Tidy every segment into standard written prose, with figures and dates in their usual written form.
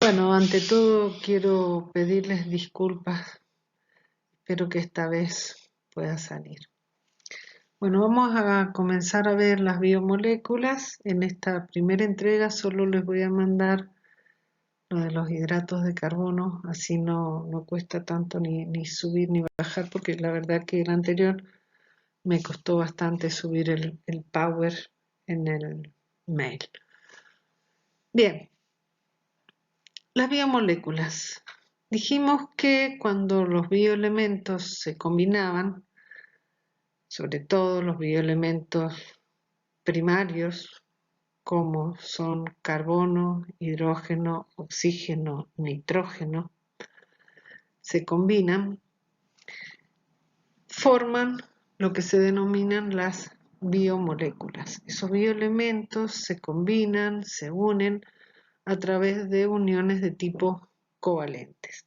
Bueno, ante todo quiero pedirles disculpas. Espero que esta vez pueda salir. Bueno, vamos a comenzar a ver las biomoléculas. En esta primera entrega solo les voy a mandar lo de los hidratos de carbono, así no cuesta tanto ni subir ni bajar, porque la verdad que el anterior me costó bastante subir el power en el mail. Bien, las biomoléculas. Dijimos que cuando los bioelementos se combinaban, sobre todo los bioelementos primarios, como son carbono, hidrógeno, oxígeno, nitrógeno, se combinan, forman lo que se denominan las biomoléculas. Esos bioelementos se combinan, se unen a través de uniones de tipo covalentes.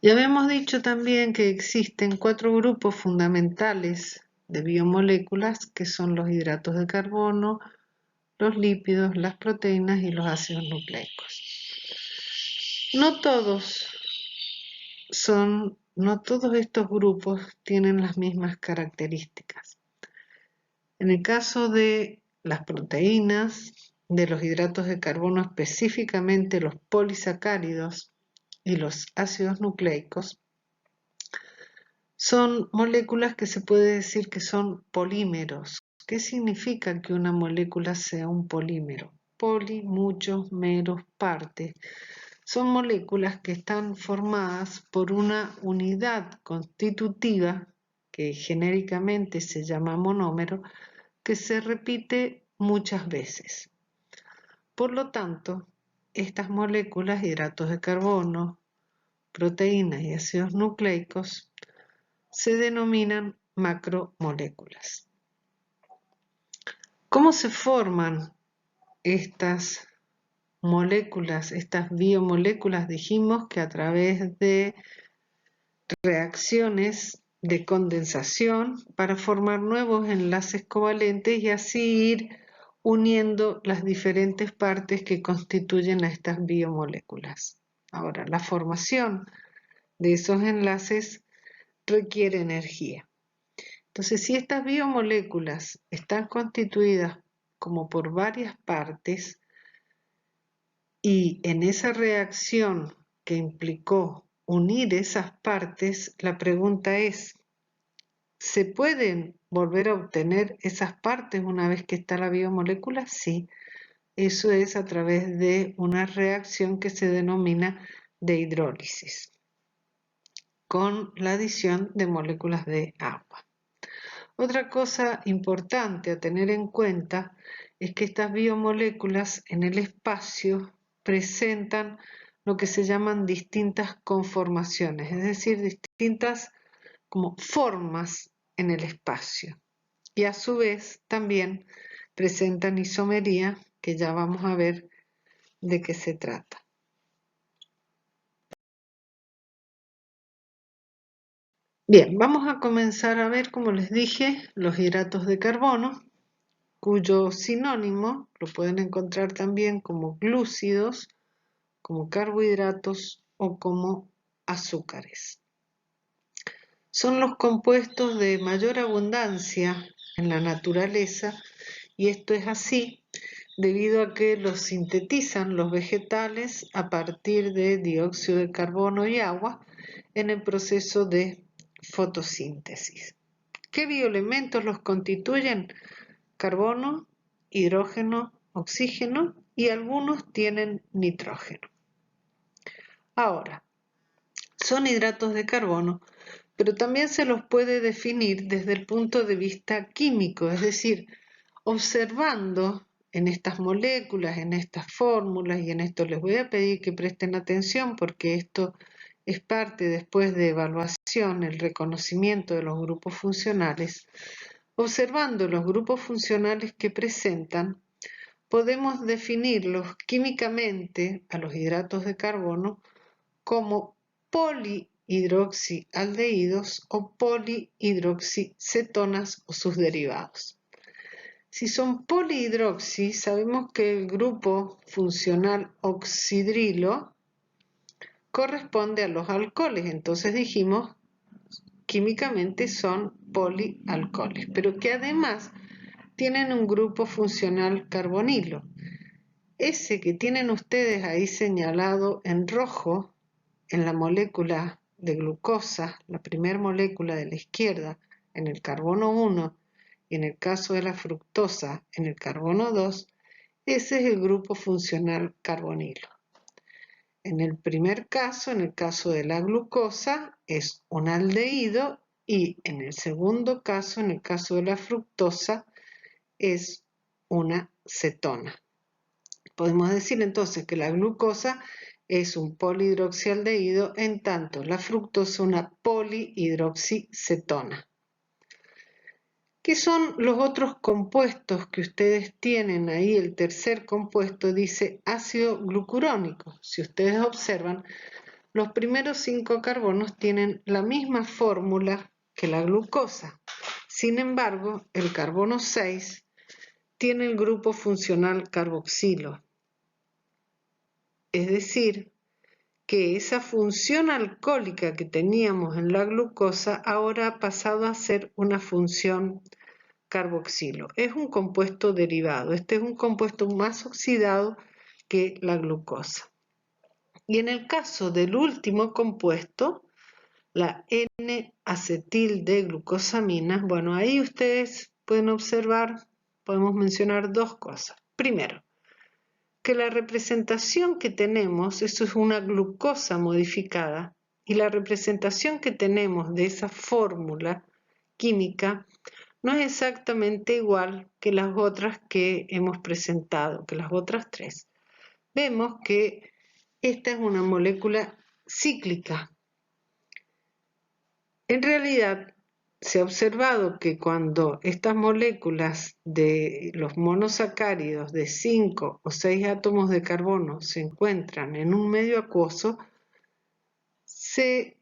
Ya habíamos dicho también que existen 4 grupos fundamentales de biomoléculas, que son los hidratos de carbono, los lípidos, las proteínas y los ácidos nucleicos. No todos estos grupos tienen las mismas características. En el caso de las proteínas, de los hidratos de carbono, específicamente los polisacáridos y los ácidos nucleicos, son moléculas que se puede decir que son polímeros. ¿Qué significa que una molécula sea un polímero? Poli, muchos, meros, parte. Son moléculas que están formadas por una unidad constitutiva, que genéricamente se llama monómero, que se repite muchas veces. Por lo tanto, estas moléculas, hidratos de carbono, proteínas y ácidos nucleicos, se denominan macromoléculas. ¿Cómo se forman estas moléculas, estas biomoléculas? Dijimos que a través de reacciones de condensación para formar nuevos enlaces covalentes y así ir uniendo las diferentes partes que constituyen a estas biomoléculas. Ahora, la formación de esos enlaces requiere energía. Entonces, si estas biomoléculas están constituidas como por varias partes y en esa reacción que implicó unir esas partes, la pregunta es, ¿se pueden volver a obtener esas partes una vez que está la biomolécula? Sí, eso es a través de una reacción que se denomina de hidrólisis, con la adición de moléculas de agua. Otra cosa importante a tener en cuenta es que estas biomoléculas en el espacio presentan lo que se llaman distintas conformaciones, es decir, distintas como formas en el espacio. Y a su vez también presentan isomería, que ya vamos a ver de qué se trata. Bien, vamos a comenzar a ver, como les dije, los hidratos de carbono, cuyo sinónimo lo pueden encontrar también como glúcidos, como carbohidratos o como azúcares. Son los compuestos de mayor abundancia en la naturaleza y esto es así debido a que los sintetizan los vegetales a partir de dióxido de carbono y agua en el proceso de fotosíntesis. ¿Qué bioelementos los constituyen? Carbono, hidrógeno, oxígeno y algunos tienen nitrógeno. Ahora, son hidratos de carbono, pero también se los puede definir desde el punto de vista químico, es decir, observando en estas moléculas, en estas fórmulas, y en esto les voy a pedir que presten atención porque esto es parte después de evaluación, el reconocimiento de los grupos funcionales. Observando los grupos funcionales que presentan, podemos definirlos químicamente a los hidratos de carbono como polihidroxialdehídos o polihidroxicetonas o sus derivados. Si son polihidroxi, sabemos que el grupo funcional oxidrilo corresponde a los alcoholes, entonces dijimos químicamente son polialcoholes, pero que además tienen un grupo funcional carbonilo. Ese que tienen ustedes ahí señalado en rojo en la molécula de glucosa, la primera molécula de la izquierda, en el carbono 1, y en el caso de la fructosa, en el carbono 2, ese es el grupo funcional carbonilo. En el primer caso, en el caso de la glucosa, es un aldehído y en el segundo caso, en el caso de la fructosa, es una cetona. Podemos decir entonces que la glucosa es un polihidroxialdehído, en tanto la fructosa una polihidroxicetona. ¿Qué son los otros compuestos que ustedes tienen ahí? El tercer compuesto dice ácido glucurónico. Si ustedes observan, los primeros 5 carbonos tienen la misma fórmula que la glucosa. Sin embargo, el carbono 6 tiene el grupo funcional carboxilo. Es decir, que esa función alcohólica que teníamos en la glucosa ahora ha pasado a ser una función carboxilo. Es un compuesto derivado. Este es un compuesto más oxidado que la glucosa. Y en el caso del último compuesto, la N-acetil-D-glucosamina, bueno, ahí ustedes pueden observar, podemos mencionar dos cosas. Primero, que la representación que tenemos, eso es una glucosa modificada, y la representación que tenemos de esa fórmula química no es exactamente igual que las otras que hemos presentado, que las otras 3. Vemos que esta es una molécula cíclica. En realidad, se ha observado que cuando estas moléculas de los monosacáridos de 5 o 6 átomos de carbono se encuentran en un medio acuoso, se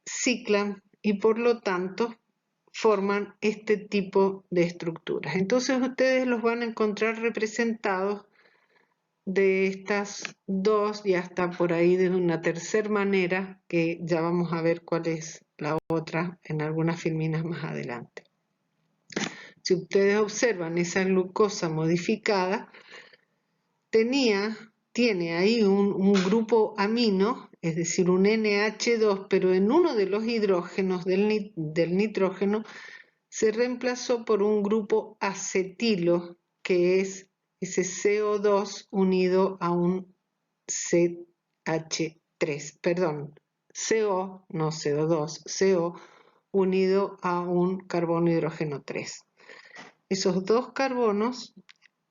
ciclan y por lo tanto forman este tipo de estructuras. Entonces ustedes los van a encontrar representados de estas dos y hasta por ahí de una tercera manera, que ya vamos a ver cuál es la otra en algunas filminas más adelante. Si ustedes observan esa glucosa modificada, tiene ahí un grupo amino, es decir, un NH2, pero en uno de los hidrógenos del nitrógeno se reemplazó por un grupo acetilo, que es ese CO2 unido a un CH3, perdón, CO, no CO2, CO unido a un carbono hidrógeno 3. Esos dos carbonos,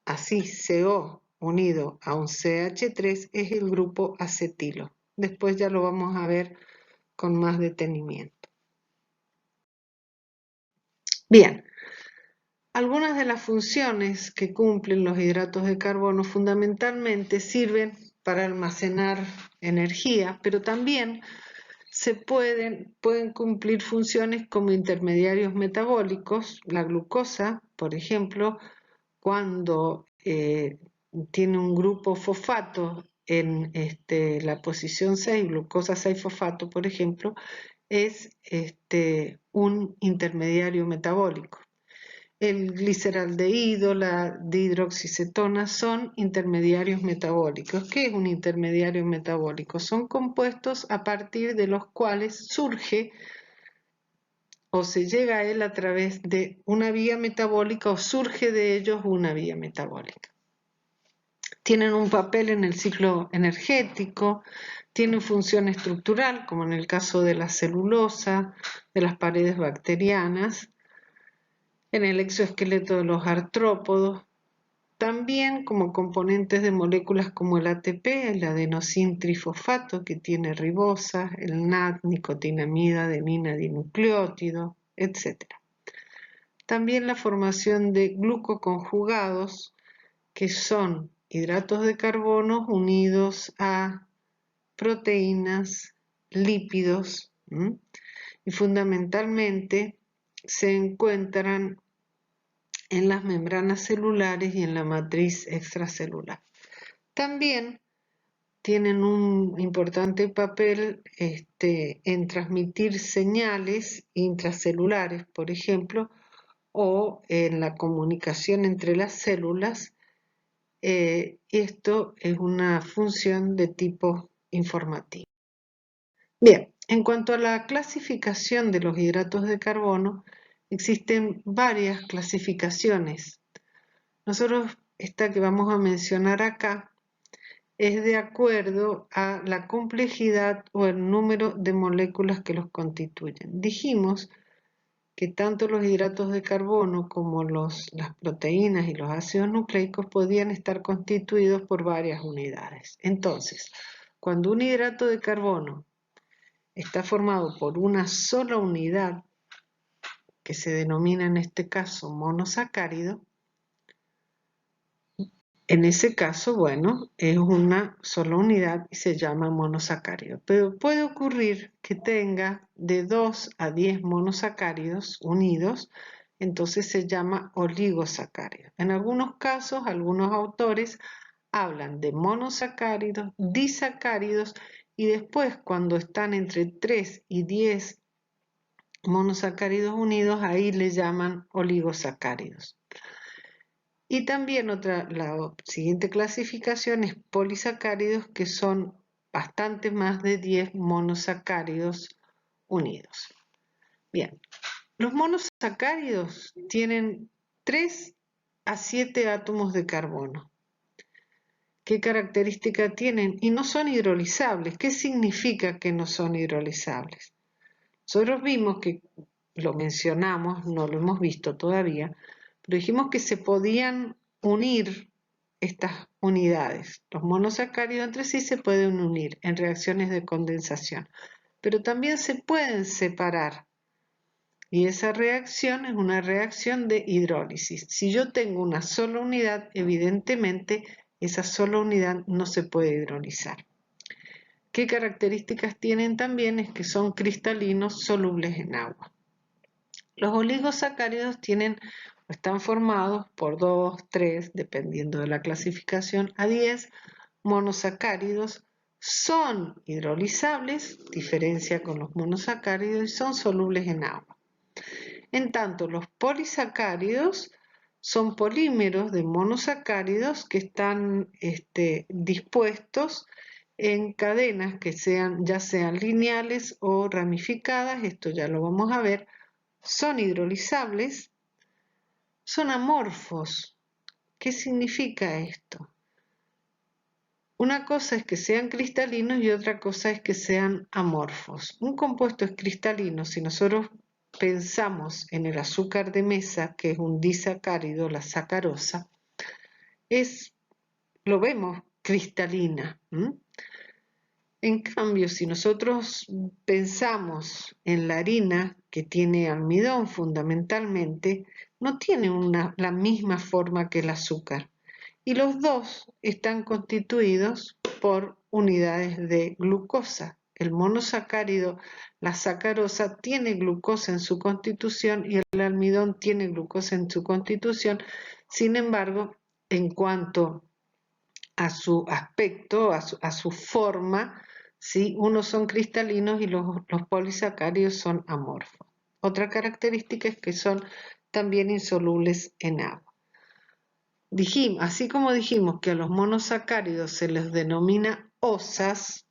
así CO unido a un CH3, es el grupo acetilo. Después ya lo vamos a ver con más detenimiento. Bien. Algunas de las funciones que cumplen los hidratos de carbono fundamentalmente sirven para almacenar energía, pero también pueden cumplir funciones como intermediarios metabólicos. La glucosa, por ejemplo, cuando tiene un grupo fosfato en la posición 6, glucosa 6-fosfato, por ejemplo, es un intermediario metabólico. El gliceraldehído, la dihidroxicetona son intermediarios metabólicos. ¿Qué es un intermediario metabólico? Son compuestos a partir de los cuales surge o se llega a él a través de una vía metabólica o surge de ellos una vía metabólica. Tienen un papel en el ciclo energético, tienen función estructural, como en el caso de la celulosa, de las paredes bacterianas, en el exoesqueleto de los artrópodos, también como componentes de moléculas como el ATP, el adenosin-trifosfato, que tiene ribosa, el NAD, nicotinamida, adenina, dinucleótido, etc. También la formación de glucoconjugados, que son hidratos de carbono unidos a proteínas, lípidos, y fundamentalmente se encuentran en las membranas celulares y en la matriz extracelular. También tienen un importante papel en transmitir señales intracelulares, por ejemplo, o en la comunicación entre las células. Esto es una función de tipo informativo. Bien, en cuanto a la clasificación de los hidratos de carbono, existen varias clasificaciones. Nosotros, esta que vamos a mencionar acá, es de acuerdo a la complejidad o el número de moléculas que los constituyen. Dijimos que tanto los hidratos de carbono como las proteínas y los ácidos nucleicos podían estar constituidos por varias unidades. Entonces, cuando un hidrato de carbono está formado por una sola unidad, que se denomina en este caso monosacárido, en ese caso, bueno, es una sola unidad y se llama monosacárido. Pero puede ocurrir que tenga de 2 a 10 monosacáridos unidos, entonces se llama oligosacárido. En algunos casos, algunos autores hablan de monosacáridos, disacáridos y después cuando están entre 3 y 10 monosacáridos unidos, ahí le llaman oligosacáridos. Y también la siguiente clasificación es polisacáridos, que son bastante más de 10 monosacáridos unidos. Bien, los monosacáridos tienen 3 a 7 átomos de carbono. ¿Qué característica tienen? Y no son hidrolizables. ¿Qué significa que no son hidrolizables? Nosotros vimos que, lo mencionamos, no lo hemos visto todavía, pero dijimos que se podían unir estas unidades. Los monosacáridos entre sí se pueden unir en reacciones de condensación, pero también se pueden separar. Y esa reacción es una reacción de hidrólisis. Si yo tengo una sola unidad, evidentemente esa sola unidad no se puede hidrolizar. ¿Qué características tienen también? Es que son cristalinos solubles en agua. Los oligosacáridos están formados por 2, 3, dependiendo de la clasificación, a 10 monosacáridos. Son hidrolizables, diferencia con los monosacáridos, y son solubles en agua. En tanto, los polisacáridos son polímeros de monosacáridos que están dispuestos en cadenas que ya sean lineales o ramificadas, esto ya lo vamos a ver. Son hidrolizables, son amorfos. ¿Qué significa esto? Una cosa es que sean cristalinos y otra cosa es que sean amorfos. Un compuesto es cristalino si nosotros pensamos en el azúcar de mesa, que es un disacárido, la sacarosa, lo vemos cristalina. En cambio, si nosotros pensamos en la harina, que tiene almidón fundamentalmente, no tiene la misma forma que el azúcar. Y los dos están constituidos por unidades de glucosa. El monosacárido, la sacarosa, tiene glucosa en su constitución y el almidón tiene glucosa en su constitución. Sin embargo, en cuanto a su aspecto, a su forma, ¿sí? Unos son cristalinos y los polisacáridos son amorfos. Otra característica es que son también insolubles en agua. Así como dijimos que a los monosacáridos se les denomina osas,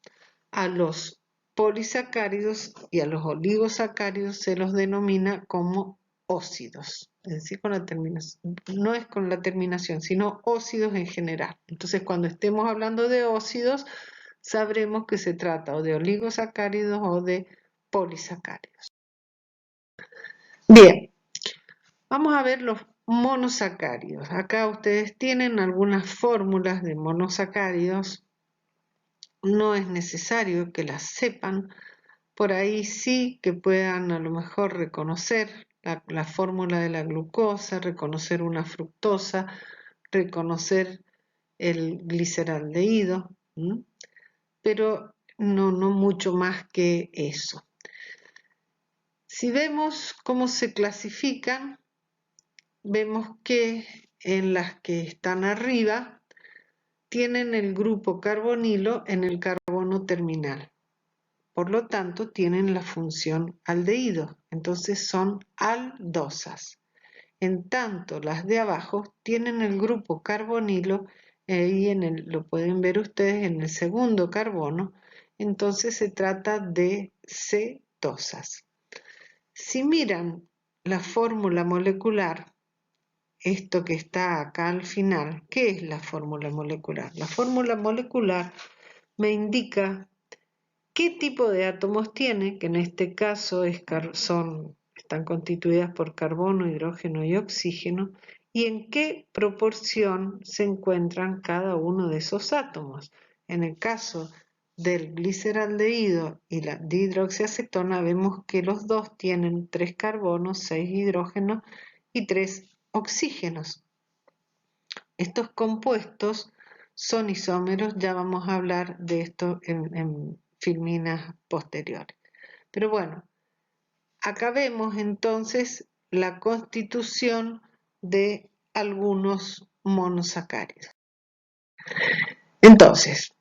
a los polisacáridos y a los oligosacáridos se los denomina como óxidos, es decir, con la terminación, no es con la terminación, sino óxidos en general. Entonces, cuando estemos hablando de óxidos, sabremos que se trata o de oligosacáridos o de polisacáridos. Bien, vamos a ver los monosacáridos. Acá ustedes tienen algunas fórmulas de monosacáridos. No es necesario que las sepan. Por ahí sí que puedan a lo mejor reconocer la fórmula de la glucosa, reconocer una fructosa, reconocer el gliceraldehído, pero no mucho más que eso. Si vemos cómo se clasifican, vemos que en las que están arriba tienen el grupo carbonilo en el carbono terminal. Por lo tanto, tienen la función aldehído, entonces son aldosas. En tanto, las de abajo tienen el grupo carbonilo, y lo pueden ver ustedes en el segundo carbono, entonces se trata de cetosas. Si miran la fórmula molecular, esto que está acá al final, ¿qué es la fórmula molecular? La fórmula molecular me indica qué tipo de átomos tiene, que en este caso están constituidas por carbono, hidrógeno y oxígeno, y en qué proporción se encuentran cada uno de esos átomos. En el caso del gliceraldehído y la dihidroxiacetona vemos que los dos tienen 3 carbonos, 6 hidrógenos y 3 oxígenos. Estos compuestos son isómeros, ya vamos a hablar de esto en filminas posteriores. Pero bueno, acá vemos entonces la constitución de algunos monosacáridos. Entonces,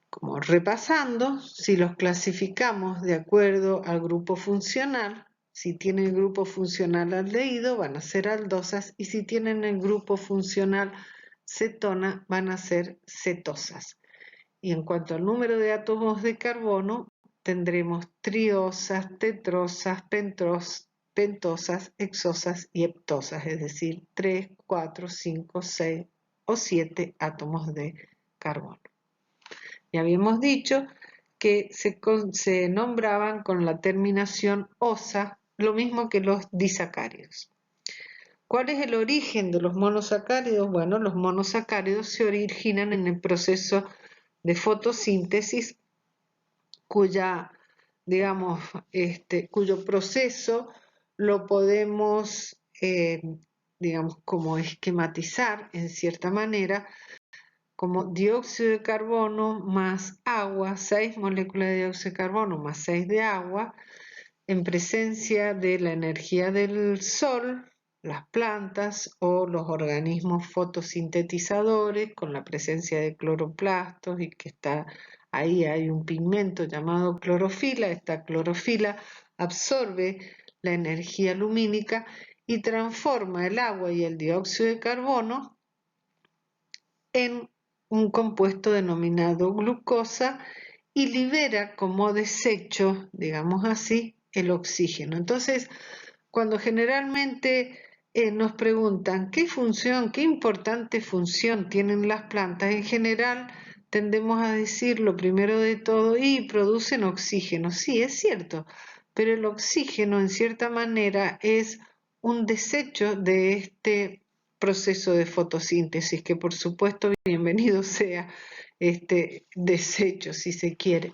como repasando, si los clasificamos de acuerdo al grupo funcional, si tienen el grupo funcional aldehído van a ser aldosas, y si tienen el grupo funcional cetona van a ser cetosas. Y en cuanto al número de átomos de carbono, tendremos triosas, tetrosas, pentosas, hexosas y heptosas, es decir, 3, 4, 5, 6 o 7 átomos de carbono. Ya habíamos dicho que se nombraban con la terminación osa, lo mismo que los disacáridos. ¿Cuál es el origen de los monosacáridos? Bueno, los monosacáridos se originan en el proceso de fotosíntesis, cuyo proceso lo podemos, como esquematizar en cierta manera, como dióxido de carbono más agua, 6 moléculas de dióxido de carbono más 6 de agua, en presencia de la energía del sol, las plantas o los organismos fotosintetizadores, con la presencia de cloroplastos, y que ahí hay un pigmento llamado clorofila. Esta clorofila absorbe la energía lumínica y transforma el agua y el dióxido de carbono en un compuesto denominado glucosa y libera como desecho, digamos así, el oxígeno. Entonces, cuando generalmente nos preguntan qué importante función tienen las plantas, en general tendemos a decir lo primero de todo, y producen oxígeno. Sí, es cierto, pero el oxígeno en cierta manera es un desecho de este proceso de fotosíntesis, que por supuesto bienvenido sea este desecho, si se quiere.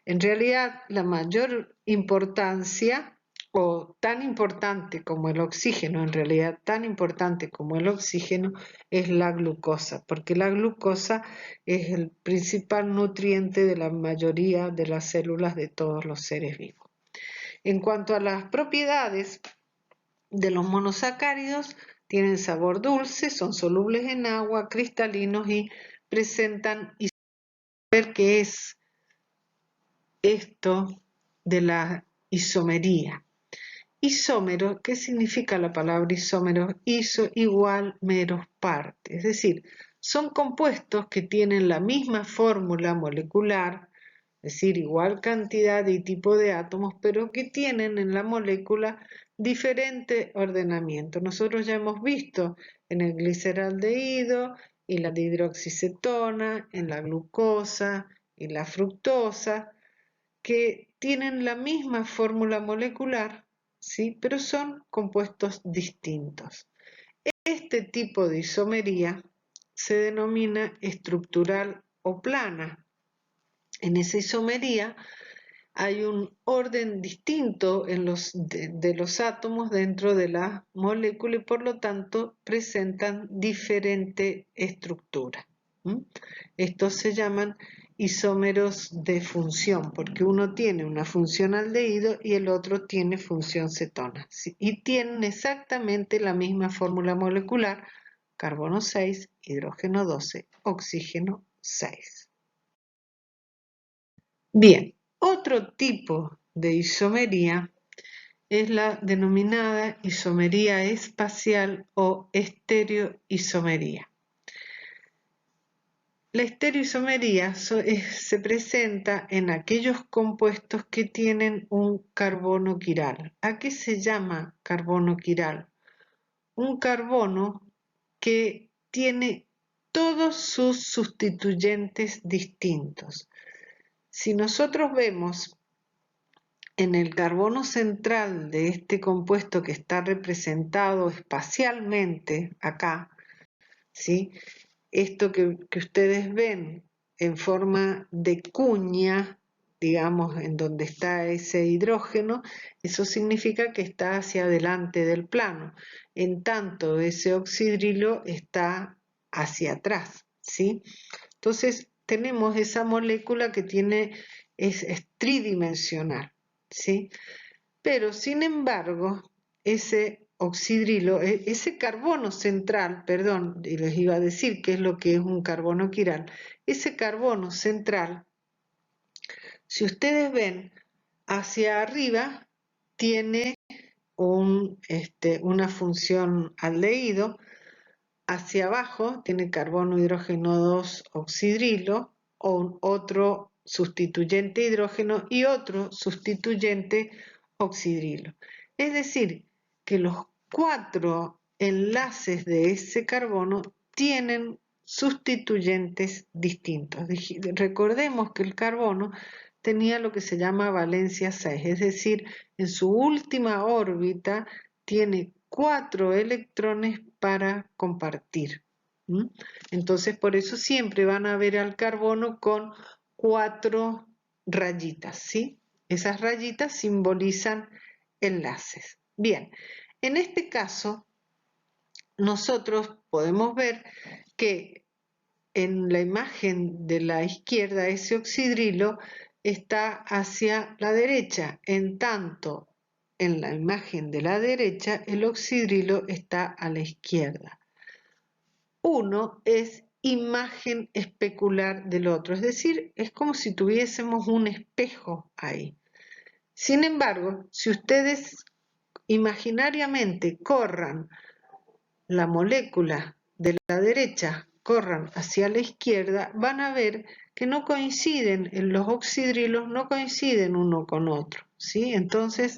En realidad, la mayor importancia, o tan importante como el oxígeno, en realidad tan importante como el oxígeno, es la glucosa, porque la glucosa es el principal nutriente de la mayoría de las células de todos los seres vivos. En cuanto a las propiedades de los monosacáridos, tienen sabor dulce, son solubles en agua, cristalinos y presentan ver qué es esto de la isomería. Isómero, ¿qué significa la palabra isómero? Iso, igual, meros, parte. Es decir, son compuestos que tienen la misma fórmula molecular, es decir, igual cantidad y tipo de átomos, pero que tienen en la molécula diferente ordenamiento. Nosotros ya hemos visto en el gliceraldehído y la dihidroxicetona, en la glucosa y la fructosa, que tienen la misma fórmula molecular, ¿sí? Pero son compuestos distintos. Este tipo de isomería se denomina estructural o plana. En esa isomería hay un orden distinto de los átomos dentro de la molécula, y por lo tanto presentan diferente estructura. Estos se llaman isómeros de función, porque uno tiene una función aldehído y el otro tiene función cetona. Y tienen exactamente la misma fórmula molecular, carbono 6, hidrógeno 12, oxígeno 6. Bien, otro tipo de isomería es la denominada isomería espacial o estereoisomería. La estereoisomería se presenta en aquellos compuestos que tienen un carbono quiral. ¿A qué se llama carbono quiral? Un carbono que tiene todos sus sustituyentes distintos. Si nosotros vemos en el carbono central de este compuesto que está representado espacialmente acá, ¿sí? Esto que ustedes ven en forma de cuña, digamos, en donde está ese hidrógeno, eso significa que está hacia adelante del plano. En tanto, ese oxidrilo está hacia atrás, ¿sí? Entonces, tenemos esa molécula que es tridimensional, ¿sí? Pero, sin embargo, ese oxidrilo, ese carbono central, perdón, y les iba a decir qué es lo que es un carbono quiral, ese carbono central, si ustedes ven hacia arriba, tiene una función aldehído, hacia abajo tiene carbono, hidrógeno 2, oxidrilo, o otro sustituyente hidrógeno y otro sustituyente oxidrilo. Es decir, que los 4 enlaces de ese carbono tienen sustituyentes distintos. Recordemos que el carbono tenía lo que se llama valencia 6, es decir, en su última órbita tiene 4 electrones para compartir. Entonces, por eso siempre van a ver al carbono con 4 rayitas, ¿sí? Esas rayitas simbolizan enlaces. Bien, en este caso, nosotros podemos ver que en la imagen de la izquierda, ese oxidrilo está hacia la derecha, en tanto en la imagen de la derecha el oxidrilo está a la izquierda. Uno es imagen especular del otro, es decir, es como si tuviésemos un espejo ahí. Sin embargo, si ustedes imaginariamente corran la molécula de la derecha, corran hacia la izquierda, van a ver que no coinciden, los oxidrilos no coinciden uno con otro, ¿sí? Entonces,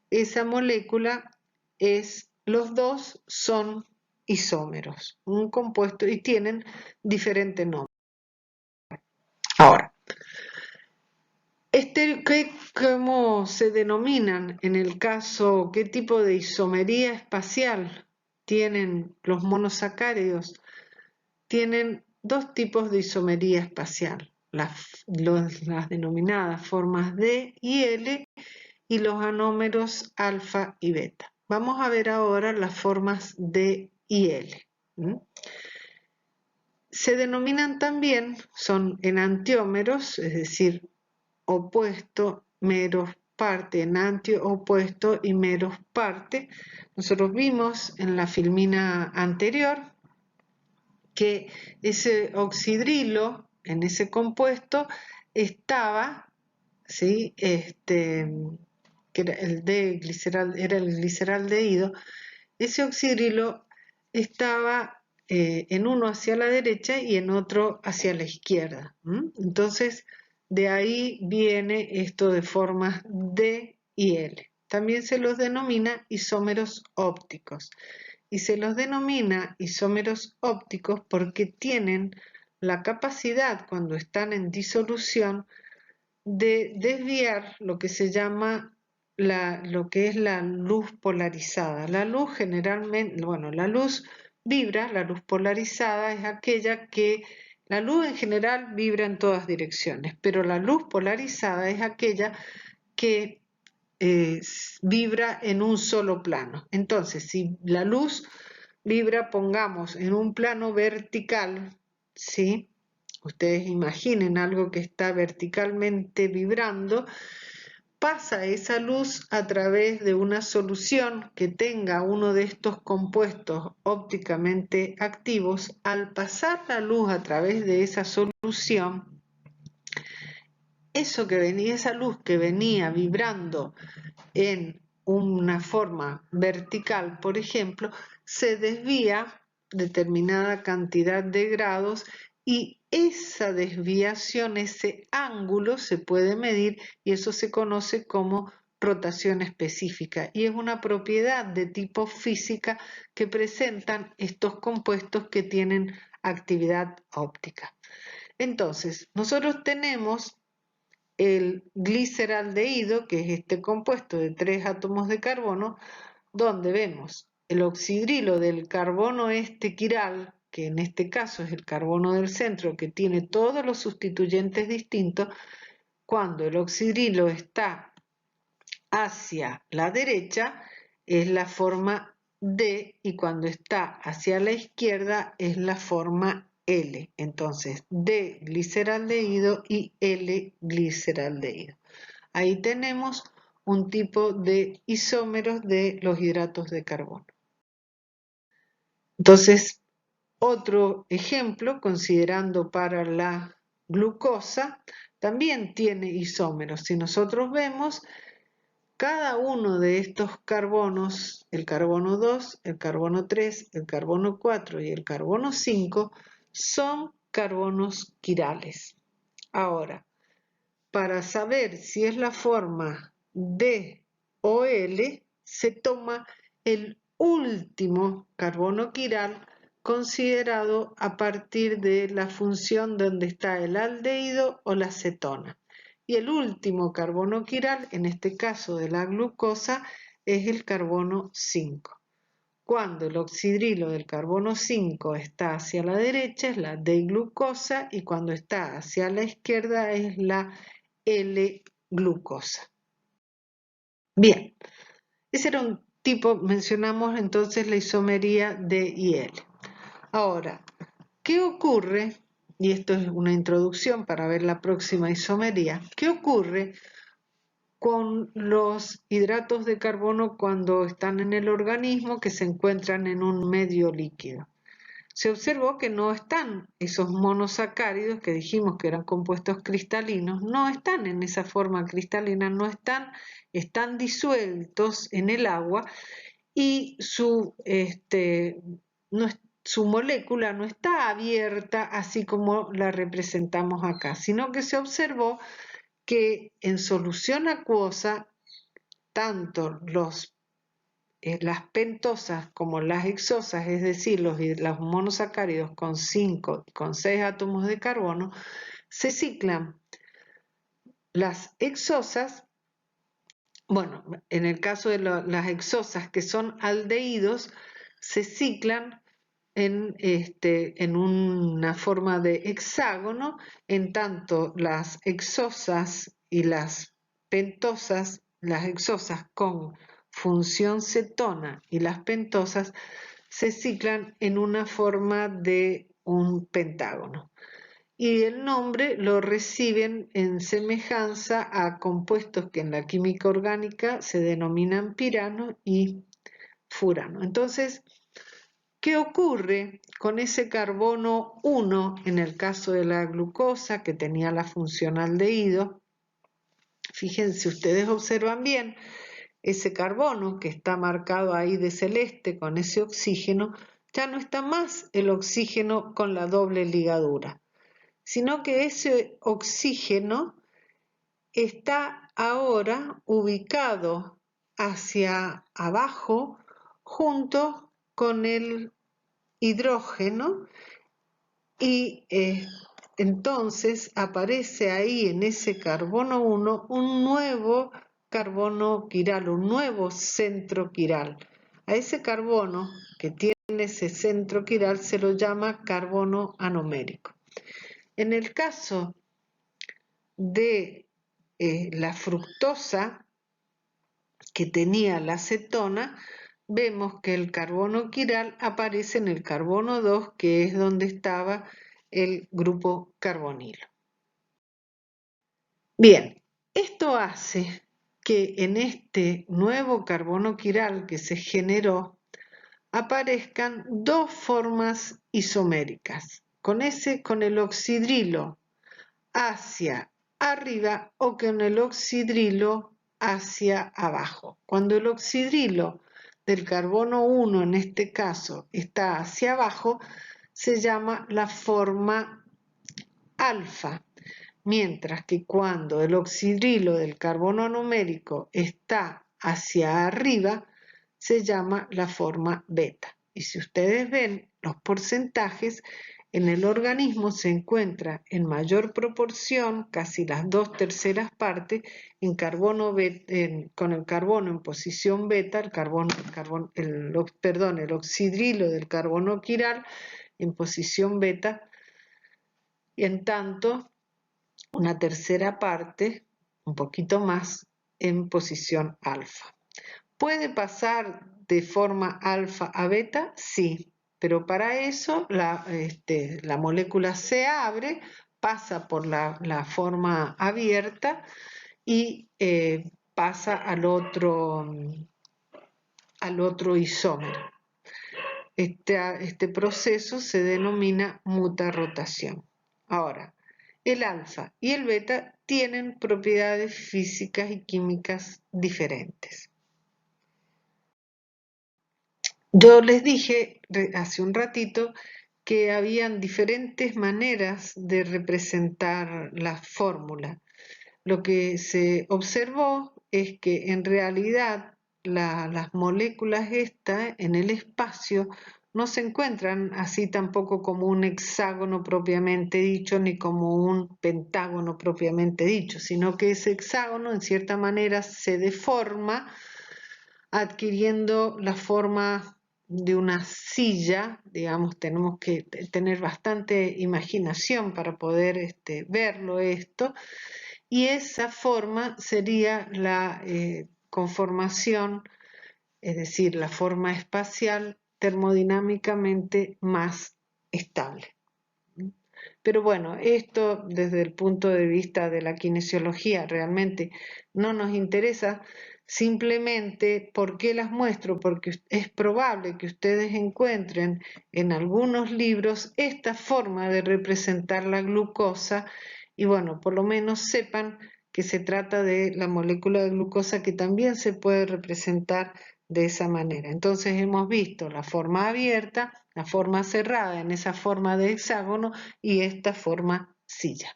esa molécula los dos son isómeros, un compuesto, y tienen diferente nombre. Ahora, ¿cómo se denominan en el caso, qué tipo de isomería espacial tienen los monosacáridos? Tienen 2 tipos de isomería espacial, las denominadas formas D y L y los anómeros alfa y beta. Vamos a ver ahora las formas D y L. Se denominan también, son enantiómeros, es decir, opuesto, meros, parte, enantio, opuesto y meros, parte. Nosotros vimos en la filmina anterior que ese oxidrilo, en ese compuesto, estaba, ¿sí? Que era era el gliceraldehído, ese oxidrilo estaba en uno hacia la derecha y en otro hacia la izquierda. Entonces, de ahí viene esto de formas D y L. También se los denomina isómeros ópticos. Y se los denomina isómeros ópticos porque tienen la capacidad, cuando están en disolución, de desviar lo que se llama lo que es la luz polarizada. La luz generalmente, bueno, la luz vibra, la luz polarizada es aquella que, la luz en general vibra en todas direcciones, pero la luz polarizada es aquella que vibra en un solo plano. Entonces, si la luz vibra, pongamos, en un plano vertical, ¿sí? ustedes imaginen algo que está verticalmente vibrando, pasa esa luz a través de una solución que tenga uno de estos compuestos ópticamente activos. Al pasar la luz a través de esa solución, esa luz que venía vibrando en una forma vertical, por ejemplo, se desvía determinada cantidad de grados y esa desviación, ese ángulo se puede medir y eso se conoce como rotación específica y es una propiedad de tipo física que presentan estos compuestos que tienen actividad óptica. Entonces, nosotros tenemos el gliceraldehído, que es este compuesto de 3 átomos de carbono, donde vemos el oxidrilo del carbono quiral, que en este caso es el carbono del centro, que tiene todos los sustituyentes distintos. Cuando el oxidrilo está hacia la derecha es la forma D y cuando está hacia la izquierda es la forma L. Entonces, D-gliceraldehído y L-gliceraldehído. Ahí tenemos un tipo de isómeros de los hidratos de carbono. Entonces, otro ejemplo, considerando para la glucosa, también tiene isómeros. Si nosotros vemos, cada uno de estos carbonos, el carbono 2, el carbono 3, el carbono 4 y el carbono 5, son carbonos quirales. Ahora, para saber si es la forma D o L, se toma el último carbono quiral considerado a partir de la función donde está el aldehído o la cetona. Y el último carbono quiral, en este caso de la glucosa, es el carbono 5. Cuando el oxidrilo del carbono 5 está hacia la derecha es la D-glucosa y cuando está hacia la izquierda es la L-glucosa. Bien, ese era un tipo, mencionamos entonces la isomería D y L. Ahora, ¿qué ocurre? Y esto es una introducción para ver la próxima isomería. ¿Qué ocurre con los hidratos de carbono cuando están en el organismo que se encuentran en un medio líquido? Se observó que no están esos monosacáridos que dijimos que eran compuestos cristalinos, no están en esa forma cristalina, están disueltos en el agua y su molécula no está abierta así como la representamos acá, sino que se observó que en solución acuosa tanto las pentosas como las hexosas, es decir, los monosacáridos con 5 y con 6 átomos de carbono, se ciclan. Las hexosas, bueno, en el caso de las hexosas que son aldehídos, se ciclan en una forma de hexágono, en tanto las hexosas y las pentosas, las hexosas con función cetona y las pentosas se ciclan en una forma de un pentágono. Y el nombre lo reciben en semejanza a compuestos que en la química orgánica se denominan pirano y furano. Entonces, ¿qué ocurre con ese carbono 1 en el caso de la glucosa que tenía la función aldehído? Fíjense, ustedes observan bien, ese carbono que está marcado ahí de celeste con ese oxígeno, ya no está más el oxígeno con la doble ligadura, sino que ese oxígeno está ahora ubicado hacia abajo junto con el hidrógeno y entonces aparece ahí en ese carbono 1 un nuevo carbono quiral, un nuevo centro quiral. A ese carbono que tiene ese centro quiral se lo llama carbono anomérico. En el caso de la fructosa que tenía la cetona, vemos que el carbono quiral aparece en el carbono 2, que es donde estaba el grupo carbonilo. Bien, esto hace que en este nuevo carbono quiral que se generó aparezcan dos formas isoméricas, con el oxidrilo hacia arriba o con el oxidrilo hacia abajo. Cuando el oxidrilo del carbono 1, en este caso, está hacia abajo, se llama la forma alfa, mientras que cuando el oxidrilo del carbono numérico está hacia arriba, se llama la forma beta. Y si ustedes ven los porcentajes, en el organismo se encuentra en mayor proporción, casi las 2/3 partes, en carbono con el carbono en posición beta, el oxidrilo del carbono quiral en posición beta, y en tanto una 1/3 parte, un poquito más, en posición alfa. ¿Puede pasar de forma alfa a beta? Sí, pero para eso la molécula se abre, pasa por la forma abierta y pasa al otro isómero. Este proceso se denomina mutarrotación. Ahora, el alfa y el beta tienen propiedades físicas y químicas diferentes. Yo les dije hace un ratito que habían diferentes maneras de representar la fórmula. Lo que se observó es que en realidad las moléculas estas en el espacio no se encuentran así tampoco como un hexágono propiamente dicho ni como un pentágono propiamente dicho, sino que ese hexágono en cierta manera se deforma adquiriendo la forma de una silla, digamos, tenemos que tener bastante imaginación para poder verlo esto, y esa forma sería la conformación, es decir, la forma espacial termodinámicamente más estable. Pero bueno, esto desde el punto de vista de la kinesiología realmente no nos interesa. Simplemente, ¿por qué las muestro? Porque es probable que ustedes encuentren en algunos libros esta forma de representar la glucosa y bueno, por lo menos sepan que se trata de la molécula de glucosa que también se puede representar de esa manera. Entonces hemos visto la forma abierta, la forma cerrada en esa forma de hexágono y esta forma silla.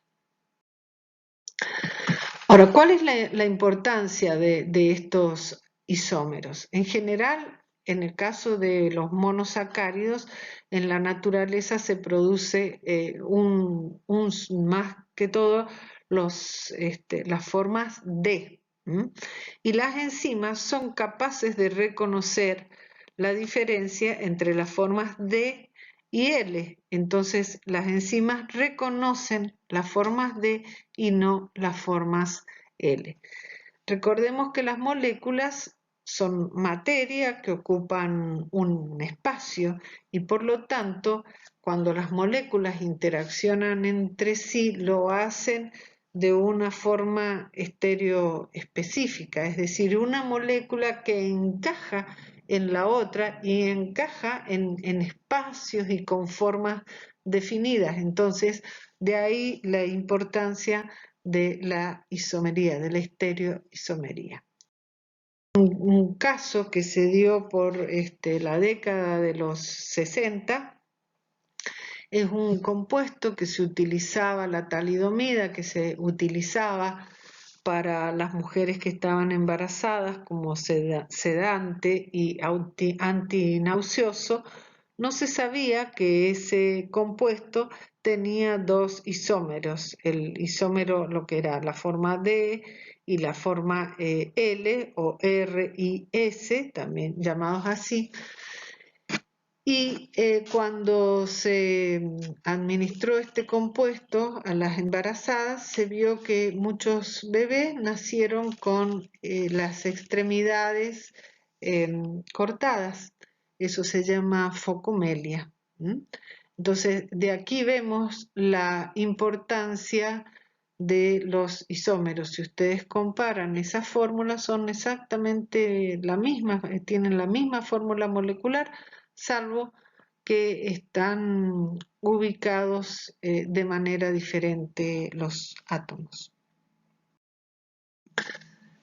Ahora, ¿cuál es la importancia de estos isómeros? En general, en el caso de los monosacáridos, en la naturaleza se produce más que todo las formas D. Y las enzimas son capaces de reconocer la diferencia entre las formas D y L. Entonces, las enzimas reconocen las formas D y no las formas L. Recordemos que las moléculas son materia que ocupan un espacio y por lo tanto, cuando las moléculas interaccionan entre sí, lo hacen de una forma estereoespecífica, es decir, una molécula que encaja en la otra y encaja en espacios y con formas definidas. Entonces, de ahí la importancia de la isomería, de la estereoisomería. Un caso que se dio por la década de los 60 es un compuesto que se utilizaba, la talidomida, que se utilizaba para las mujeres que estaban embarazadas como sedante y antinauseoso. No se sabía que ese compuesto tenía dos isómeros, el isómero, lo que era la forma D y la forma L o R y S, también llamados así. Y cuando se administró este compuesto a las embarazadas, se vio que muchos bebés nacieron con las extremidades cortadas. Eso se llama focomelia. Entonces, de aquí vemos la importancia de los isómeros. Si ustedes comparan esas fórmulas, son exactamente la misma, tienen la misma fórmula molecular, salvo que están ubicados de manera diferente los átomos.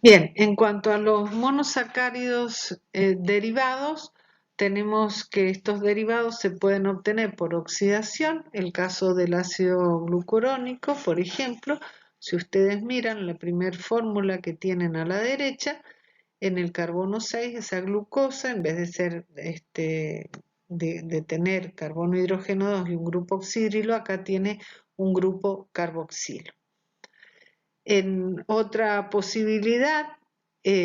Bien, en cuanto a los monosacáridos derivados, tenemos que estos derivados se pueden obtener por oxidación. El caso del ácido glucurónico, por ejemplo, si ustedes miran la primera fórmula que tienen a la derecha, en el carbono 6, esa glucosa, en vez de ser de tener carbono hidrógeno 2 y un grupo oxidrilo, acá tiene un grupo carboxilo. En otra posibilidad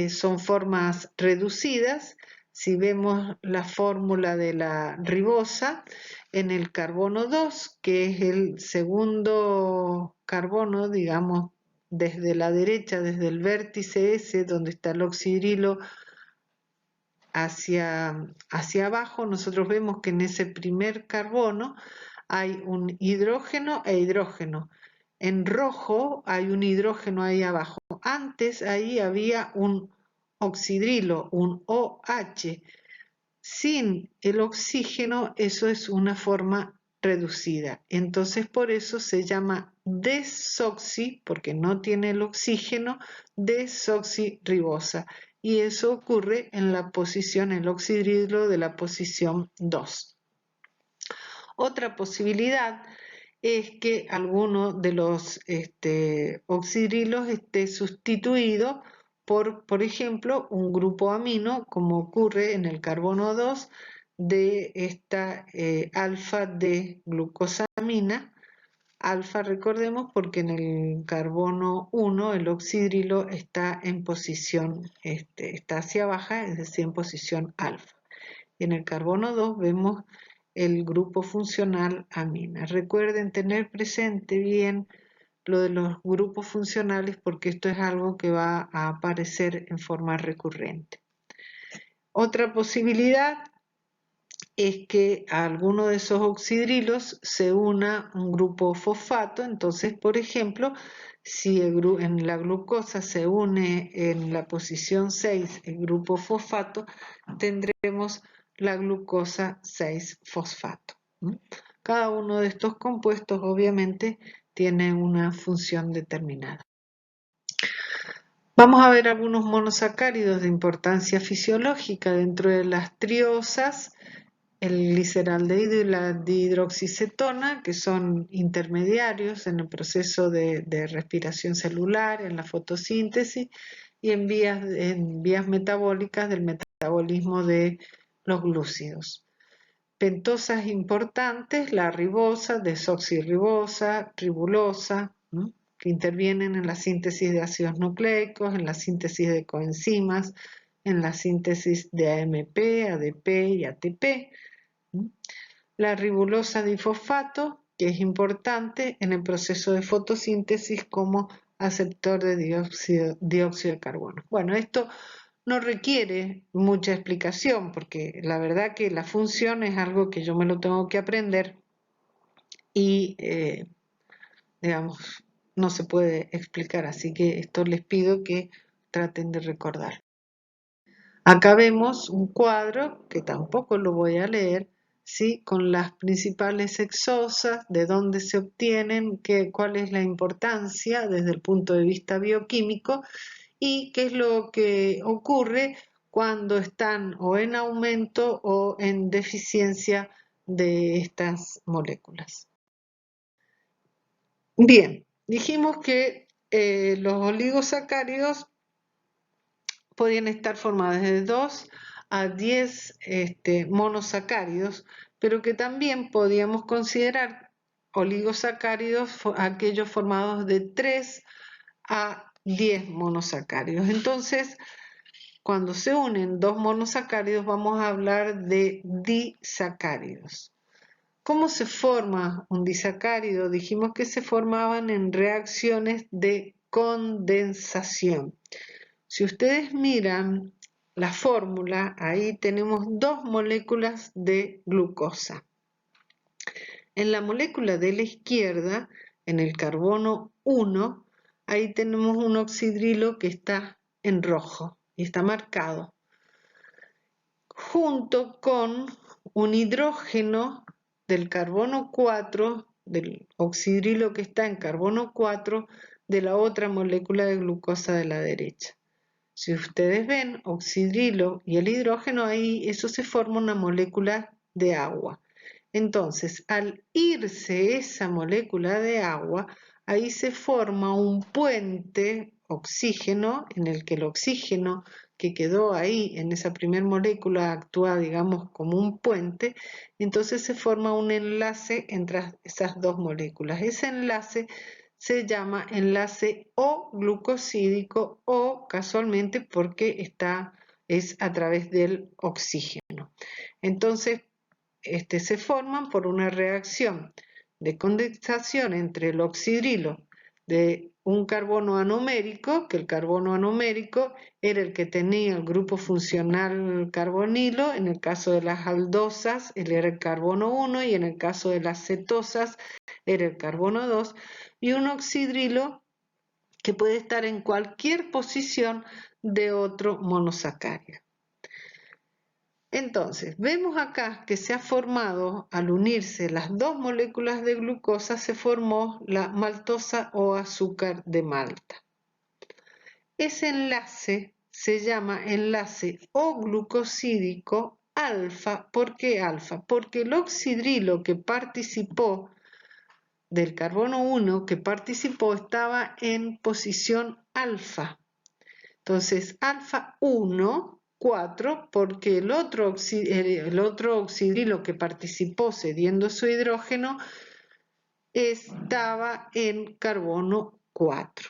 son formas reducidas. Si vemos la fórmula de la ribosa, en el carbono 2, que es el segundo carbono, digamos, desde la derecha, desde el vértice S, donde está el oxidrilo, hacia abajo, nosotros vemos que en ese primer carbono hay un hidrógeno e hidrógeno. En rojo hay un hidrógeno ahí abajo. Antes ahí había un oxidrilo, un OH. Sin el oxígeno, eso es una forma reducida. Entonces por eso se llama desoxi, porque no tiene el oxígeno, desoxirribosa. Y eso ocurre en la posición, el oxidrilo de la posición 2. Otra posibilidad es que alguno de los oxidrilos esté sustituido por ejemplo, un grupo amino, como ocurre en el carbono 2 de esta alfa de glucosamina. Alfa, recordemos, porque en el carbono 1 el oxidrilo está en posición, está hacia baja, es decir, en posición alfa. Y en el carbono 2 vemos el grupo funcional amina. Recuerden tener presente bien lo de los grupos funcionales porque esto es algo que va a aparecer en forma recurrente. Otra posibilidad es que a alguno de esos oxidrilos se una un grupo fosfato. Entonces, por ejemplo, si en la glucosa se une en la posición 6 el grupo fosfato, tendremos la glucosa 6-fosfato. Cada uno de estos compuestos obviamente tiene una función determinada. Vamos a ver algunos monosacáridos de importancia fisiológica dentro de las triosas, el gliceraldehído y la dihidroxicetona, que son intermediarios en el proceso de respiración celular, en la fotosíntesis y en vías metabólicas del metabolismo de los glúcidos. Pentosas importantes, la ribosa, desoxirribosa, ribulosa, que intervienen en la síntesis de ácidos nucleicos, en la síntesis de coenzimas, en la síntesis de AMP, ADP y ATP. La ribulosa difosfato, que es importante en el proceso de fotosíntesis como aceptor de dióxido de carbono. Bueno, esto no requiere mucha explicación porque la verdad que la función es algo que yo me lo tengo que aprender y, digamos, no se puede explicar, así que esto les pido que traten de recordar. Acá vemos un cuadro que tampoco lo voy a leer, ¿sí? Con las principales exosas, de dónde se obtienen, cuál es la importancia desde el punto de vista bioquímico y qué es lo que ocurre cuando están o en aumento o en deficiencia de estas moléculas. Bien, dijimos que los oligosacáridos podían estar formados de 2 a 10 monosacáridos, pero que también podíamos considerar oligosacáridos aquellos formados de 3 a 10 monosacáridos. Entonces, cuando se unen dos monosacáridos vamos a hablar de disacáridos. ¿Cómo se forma un disacárido? Dijimos que se formaban en reacciones de condensación. Si ustedes miran la fórmula, ahí tenemos dos moléculas de glucosa. En la molécula de la izquierda, en el carbono 1, ahí tenemos un oxidrilo que está en rojo y está marcado, junto con un hidrógeno del carbono 4, del oxidrilo que está en carbono 4, de la otra molécula de glucosa de la derecha. Si ustedes ven, oxidrilo y el hidrógeno, ahí eso se forma una molécula de agua. Entonces, al irse esa molécula de agua, ahí se forma un puente oxígeno, en el que el oxígeno que quedó ahí en esa primera molécula actúa, digamos, como un puente, entonces se forma un enlace entre esas dos moléculas. Ese enlace se llama enlace O-glucosídico o casualmente porque es a través del oxígeno. Entonces, se forman por una reacción de condensación entre el oxidrilo de un carbono anomérico, que el carbono anomérico era el que tenía el grupo funcional carbonilo, en el caso de las aldosas él era el carbono 1 y en el caso de las cetosas era el carbono 2, y un oxidrilo que puede estar en cualquier posición de otro monosacárido. Entonces, vemos acá que se ha formado, al unirse las dos moléculas de glucosa, se formó la maltosa o azúcar de Malta. Ese enlace se llama enlace O-glucosídico alfa. ¿Por qué alfa? Porque el oxidrilo que participó del carbono 1 que participó estaba en posición alfa. Entonces, alfa 1, 4, porque el otro oxidrilo que participó cediendo su hidrógeno estaba en carbono 4.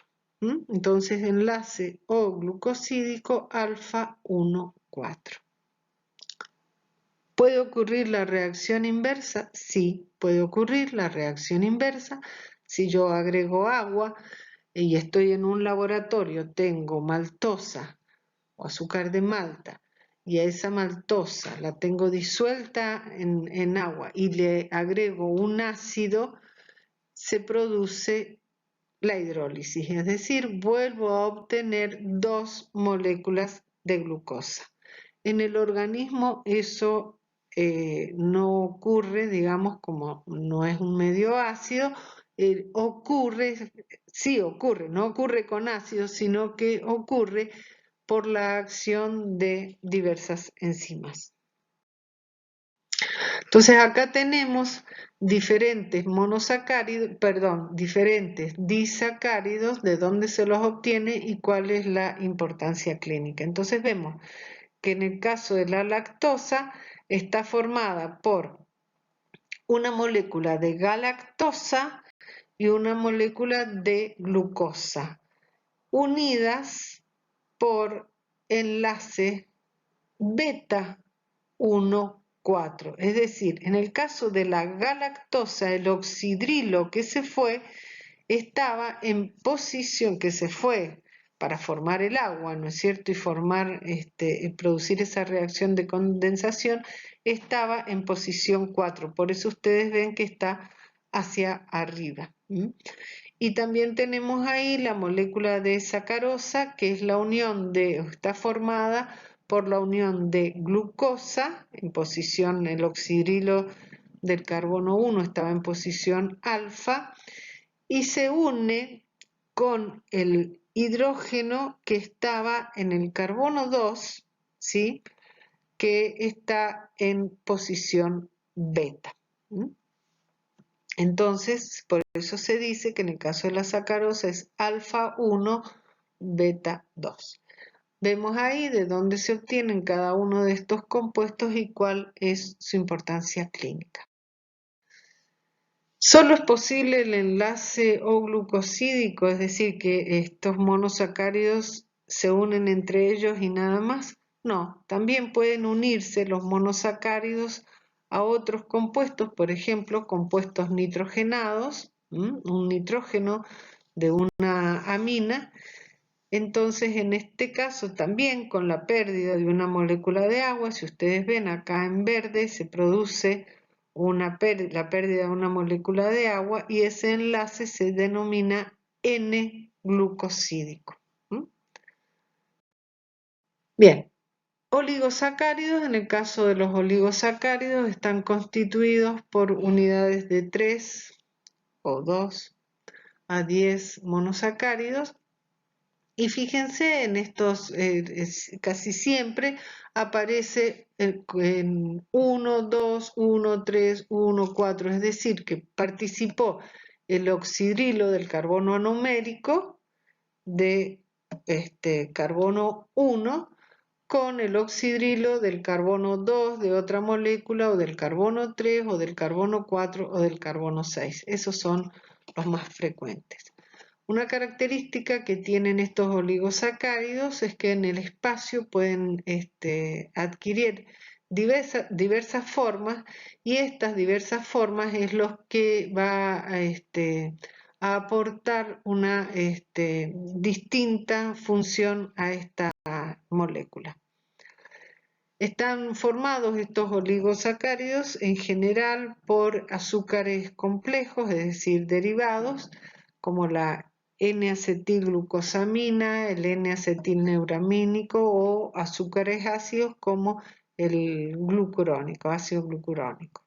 Entonces, enlace O-glucosídico alfa 1, 4. ¿Puede ocurrir la reacción inversa? Sí, puede ocurrir la reacción inversa. Si yo agrego agua y estoy en un laboratorio, tengo maltosa o azúcar de malta, y a esa maltosa la tengo disuelta en agua y le agrego un ácido, se produce la hidrólisis, es decir, vuelvo a obtener dos moléculas de glucosa. En el organismo eso no ocurre, digamos, como no es un medio ácido, sí ocurre, no ocurre con ácido, sino que ocurre por la acción de diversas enzimas. Entonces acá tenemos diferentes diferentes disacáridos, de dónde se los obtiene y cuál es la importancia clínica. Entonces vemos que en el caso de la lactosa está formada por una molécula de galactosa y una molécula de glucosa, unidas por enlace beta 1, 4. Es decir, en el caso de la galactosa, el oxidrilo que se fue estaba en posición, que se fue para formar el agua, ¿no es cierto? Y producir esa reacción de condensación, estaba en posición 4. Por eso ustedes ven que está hacia arriba. Y también tenemos ahí la molécula de sacarosa, que es está formada por la unión de glucosa, en posición, el oxidrilo del carbono 1 estaba en posición alfa, y se une con el hidrógeno que estaba en el carbono 2, ¿sí? Que está en posición beta. Entonces, por eso se dice que en el caso de la sacarosa es alfa 1, beta 2. Vemos ahí de dónde se obtienen cada uno de estos compuestos y cuál es su importancia clínica. Solo es posible el enlace O-glucosídico, es decir, que estos monosacáridos se unen entre ellos y nada más. No, también pueden unirse los monosacáridos a otros compuestos, por ejemplo, compuestos nitrogenados, un nitrógeno de una amina. Entonces, en este caso, también con la pérdida de una molécula de agua, si ustedes ven acá en verde, se produce la pérdida de una molécula de agua y ese enlace se denomina N-glucosídico. Bien, oligosacáridos. En el caso de los oligosacáridos están constituidos por unidades de 3 o 2 a 10 monosacáridos. Y fíjense en estos, casi siempre aparece en 1, 2, 1, 3, 1, 4, es decir, que participó el oxidrilo del carbono anomérico de carbono 1 con el oxidrilo del carbono 2 de otra molécula o del carbono 3 o del carbono 4 o del carbono 6. Esos son los más frecuentes. Una característica que tienen estos oligosacáridos es que en el espacio pueden adquirir diversas formas y estas diversas formas es lo que va a aportar una distinta función a esta molécula. Están formados estos oligosacáridos en general por azúcares complejos, es decir, derivados, como la N-acetilglucosamina, el N-acetilneuramínico o azúcares ácidos como el glucurónico, ácido glucurónico.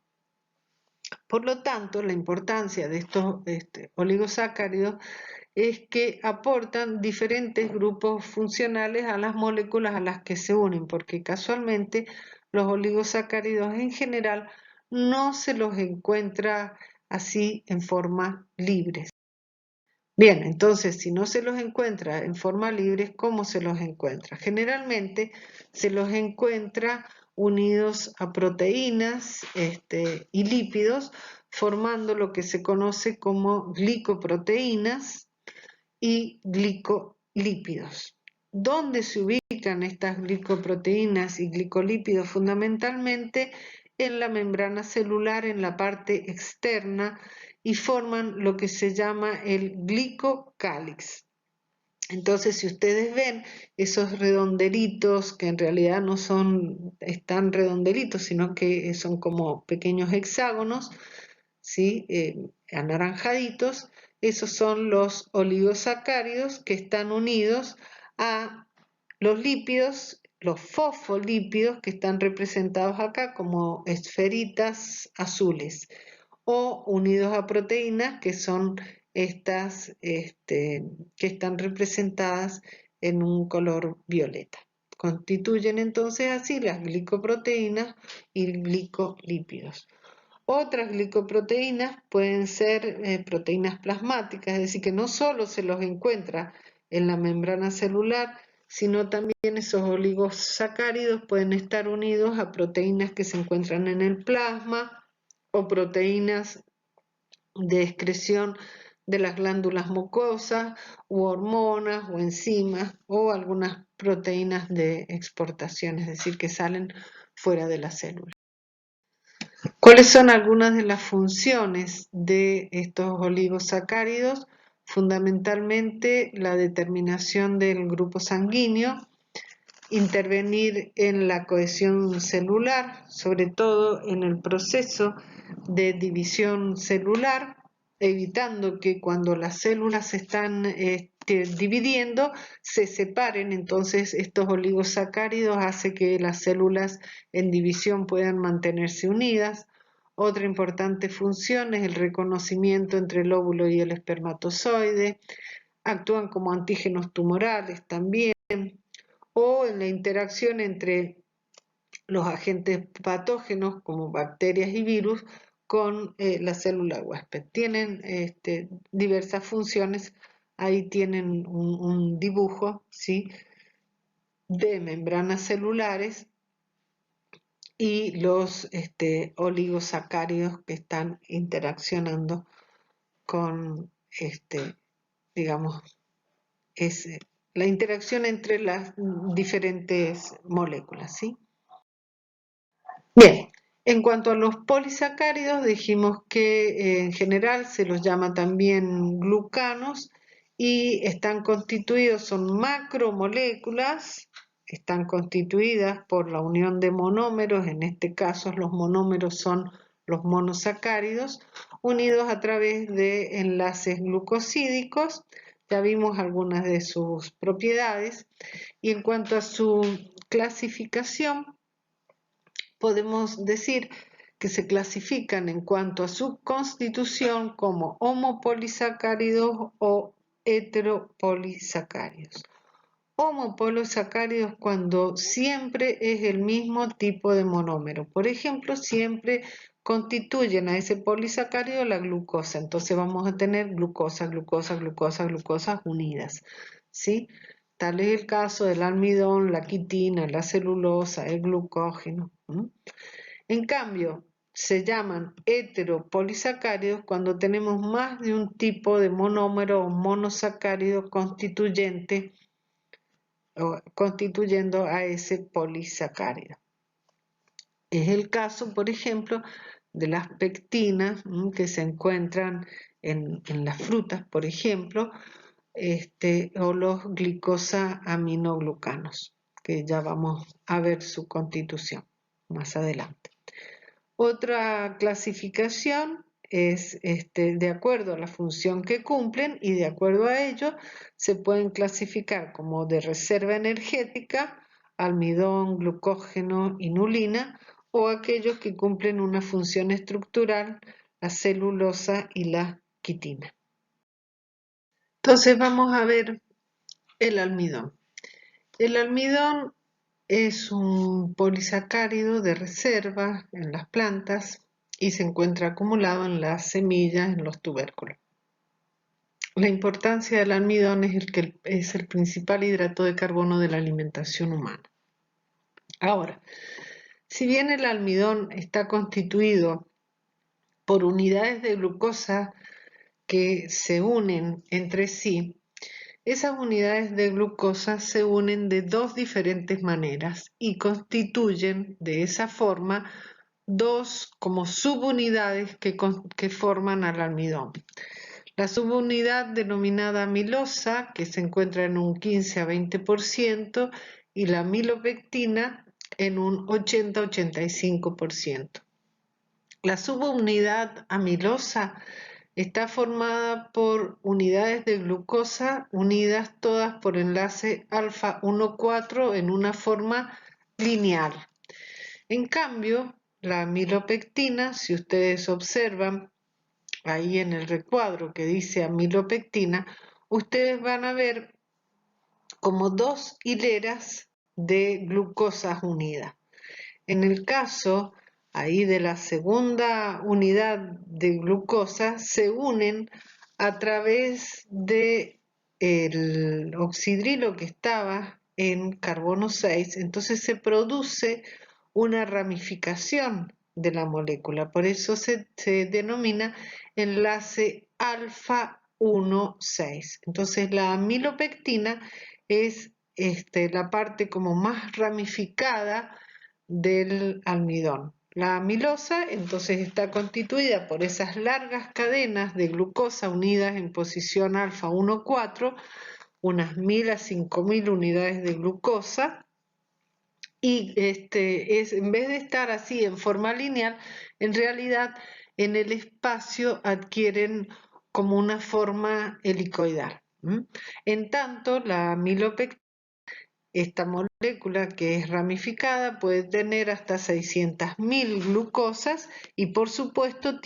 Por lo tanto, la importancia de estos oligosacáridos es que aportan diferentes grupos funcionales a las moléculas a las que se unen, porque casualmente los oligosacáridos en general no se los encuentra así en forma libre. Bien, entonces si no se los encuentra en forma libre, ¿cómo se los encuentra? Generalmente se los encuentra unidos a proteínas y lípidos, formando lo que se conoce como glicoproteínas y glicolípidos. ¿Dónde se ubican estas glicoproteínas y glicolípidos? Fundamentalmente en la membrana celular, en la parte externa, y forman lo que se llama el glicocálix. Entonces, si ustedes ven esos redondelitos, que en realidad no son tan redondelitos, sino que son como pequeños hexágonos, ¿sí? Anaranjaditos, esos son los oligosacáridos que están unidos a los lípidos, los fosfolípidos, que están representados acá como esferitas azules, o unidos a proteínas, que son estas que están representadas en un color violeta. Constituyen entonces así las glicoproteínas y glicolípidos. Otras glicoproteínas pueden ser proteínas plasmáticas, es decir, que no solo se los encuentra en la membrana celular, sino también esos oligosacáridos pueden estar unidos a proteínas que se encuentran en el plasma o proteínas de excreción de las glándulas mucosas u hormonas o enzimas o algunas proteínas de exportación, es decir, que salen fuera de la célula. ¿Cuáles son algunas de las funciones de estos oligosacáridos? Fundamentalmente la determinación del grupo sanguíneo, intervenir en la cohesión celular, sobre todo en el proceso de división celular, evitando que cuando las células se están dividiendo se separen. Entonces estos oligosacáridos hacen que las células en división puedan mantenerse unidas. Otra importante función es el reconocimiento entre el óvulo y el espermatozoide. Actúan como antígenos tumorales también, o en la interacción entre los agentes patógenos como bacterias y virus con la célula huésped. Tienen diversas funciones. Ahí tienen un dibujo, ¿sí?, de membranas celulares y los oligosacáridos que están interaccionando con digamos, la interacción entre las diferentes moléculas, ¿sí? Bien, en cuanto a los polisacáridos, dijimos que en general se los llama también glucanos y están constituidos, son macromoléculas, están constituidas por la unión de monómeros. En este caso los monómeros son los monosacáridos, unidos a través de enlaces glucosídicos. Ya vimos algunas de sus propiedades. Y en cuanto a su clasificación, podemos decir que se clasifican en cuanto a su constitución como homopolisacáridos o heteropolisacáridos. Homopolisacáridos cuando siempre es el mismo tipo de monómero. Por ejemplo, siempre constituyen a ese polisacárido la glucosa. Entonces vamos a tener glucosa, glucosa, glucosa, glucosas unidas, ¿sí? Tal es el caso del almidón, la quitina, la celulosa, el glucógeno. En cambio, se llaman heteropolisacáridos cuando tenemos más de un tipo de monómero o monosacárido constituyendo a ese polisacárido. Es el caso, por ejemplo, de las pectinas que se encuentran en las frutas, por ejemplo, o los glicosaminoglucanos, que ya vamos a ver su constitución más adelante. Otra clasificación es de acuerdo a la función que cumplen y de acuerdo a ello se pueden clasificar como de reserva energética, almidón, glucógeno, inulina, o aquellos que cumplen una función estructural, la celulosa y la quitina. Entonces vamos a ver el almidón. El almidón es un polisacárido de reserva en las plantas y se encuentra acumulado en las semillas, en los tubérculos. La importancia del almidón es que es el principal hidrato de carbono de la alimentación humana. Ahora, si bien el almidón está constituido por unidades de glucosa que se unen entre sí, esas unidades de glucosa se unen de dos diferentes maneras y constituyen de esa forma dos como subunidades que forman al almidón. La subunidad denominada amilosa, que se encuentra en un 15 a 20%, y la amilopectina en un 80-85%. La subunidad amilosa está formada por unidades de glucosa unidas todas por enlace alfa 1,4 en una forma lineal. En cambio, la amilopectina, si ustedes observan ahí en el recuadro que dice amilopectina, ustedes van a ver como dos hileras de glucosas unidas. En el caso ahí de la segunda unidad de glucosa se unen a través de el oxidrilo que estaba en carbono 6, entonces se produce una ramificación de la molécula, por eso se denomina enlace alfa 1,6. Entonces la amilopectina es la parte como más ramificada del almidón. La amilosa entonces está constituida por esas largas cadenas de glucosa unidas en posición alfa 1,4, unas 1000 a 5000 unidades de glucosa, y en vez de estar así en forma lineal, en realidad en el espacio adquieren como una forma helicoidal. En tanto, la amilopectina, esta molécula que es ramificada, puede tener hasta 600.000 glucosas y por supuesto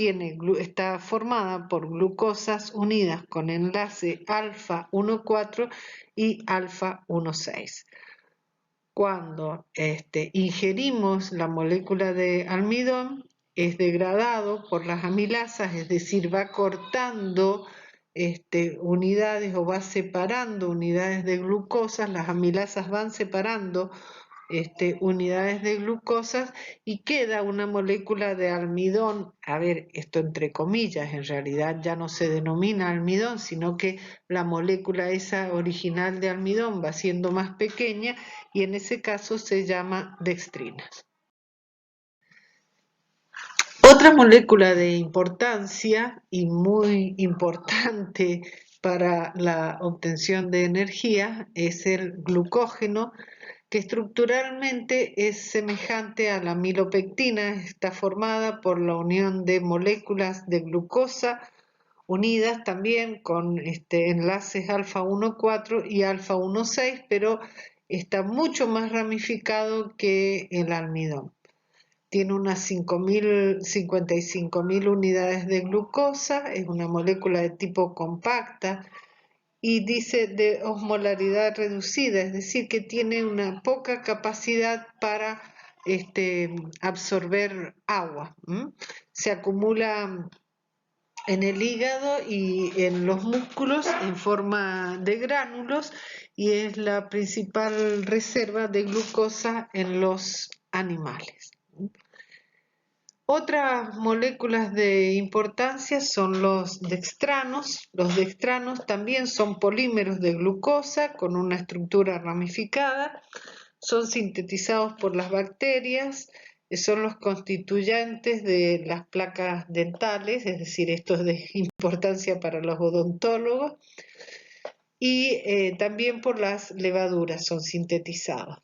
está formada por glucosas unidas con enlace alfa 1,4 y alfa 1,6. Cuando ingerimos la molécula de almidón, es degradado por las amilasas, es decir, va cortando unidades o va separando unidades de glucosas, las amilasas van separando unidades de glucosas y queda una molécula de almidón. A ver, esto entre comillas, en realidad ya no se denomina almidón, sino que la molécula esa original de almidón va siendo más pequeña y en ese caso se llama dextrina. Otra molécula de importancia y muy importante para la obtención de energía es el glucógeno, que estructuralmente es semejante a la amilopectina. Está formada por la unión de moléculas de glucosa unidas también con enlaces alfa 1,4 y alfa 1,6, pero está mucho más ramificado que el almidón. Tiene unas 55.000 unidades de glucosa, es una molécula de tipo compacta y dice de osmolaridad reducida, es decir, que tiene una poca capacidad para absorber agua. Se acumula en el hígado y en los músculos en forma de gránulos y es la principal reserva de glucosa en los animales. Otras moléculas de importancia son los dextranos. Los dextranos también son polímeros de glucosa con una estructura ramificada. Son sintetizados por las bacterias, son los constituyentes de las placas dentales, es decir, esto es de importancia para los odontólogos, y también por las levaduras son sintetizados.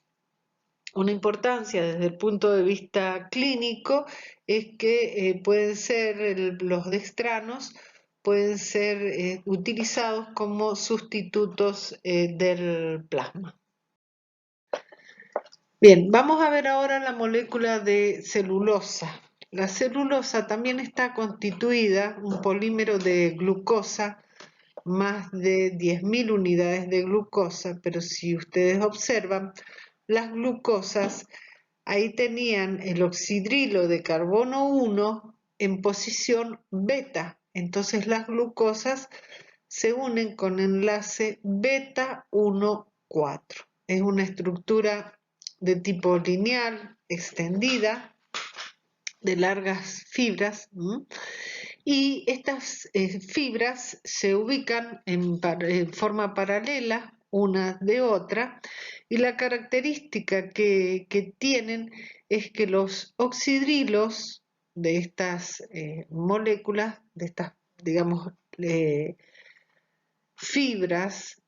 Una importancia desde el punto de vista clínico es que los dextranos pueden ser utilizados como sustitutos del plasma. Bien, vamos a ver ahora la molécula de celulosa. La celulosa también está constituida, un polímero de glucosa, más de 10.000 unidades de glucosa, pero si ustedes observan, las glucosas ahí tenían el oxidrilo de carbono 1 en posición beta, entonces las glucosas se unen con enlace beta 1,4. Es una estructura de tipo lineal, extendida, de largas fibras, y estas fibras se ubican en forma paralela una de otra, y la característica que tienen es que los oxidrilos de estas moléculas, de estas, digamos, fibras,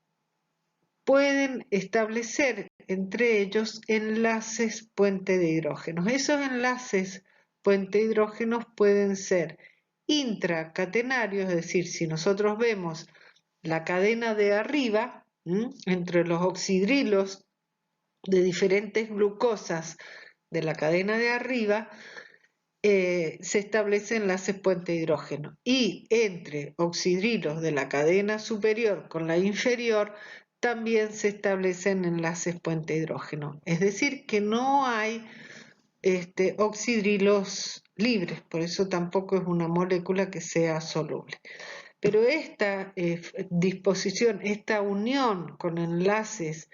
pueden establecer entre ellos enlaces puente de hidrógenos. Esos enlaces puente de hidrógenos pueden ser intracatenarios, es decir, si nosotros vemos la cadena de arriba, entre los oxidrilos de diferentes glucosas de la cadena de arriba, se establecen enlaces puente de hidrógeno, y entre oxidrilos de la cadena superior con la inferior también se establecen enlaces puente de hidrógeno. Es decir, que no hay oxidrilos libres, por eso tampoco es una molécula que sea soluble. Pero esta disposición, esta unión con enlaces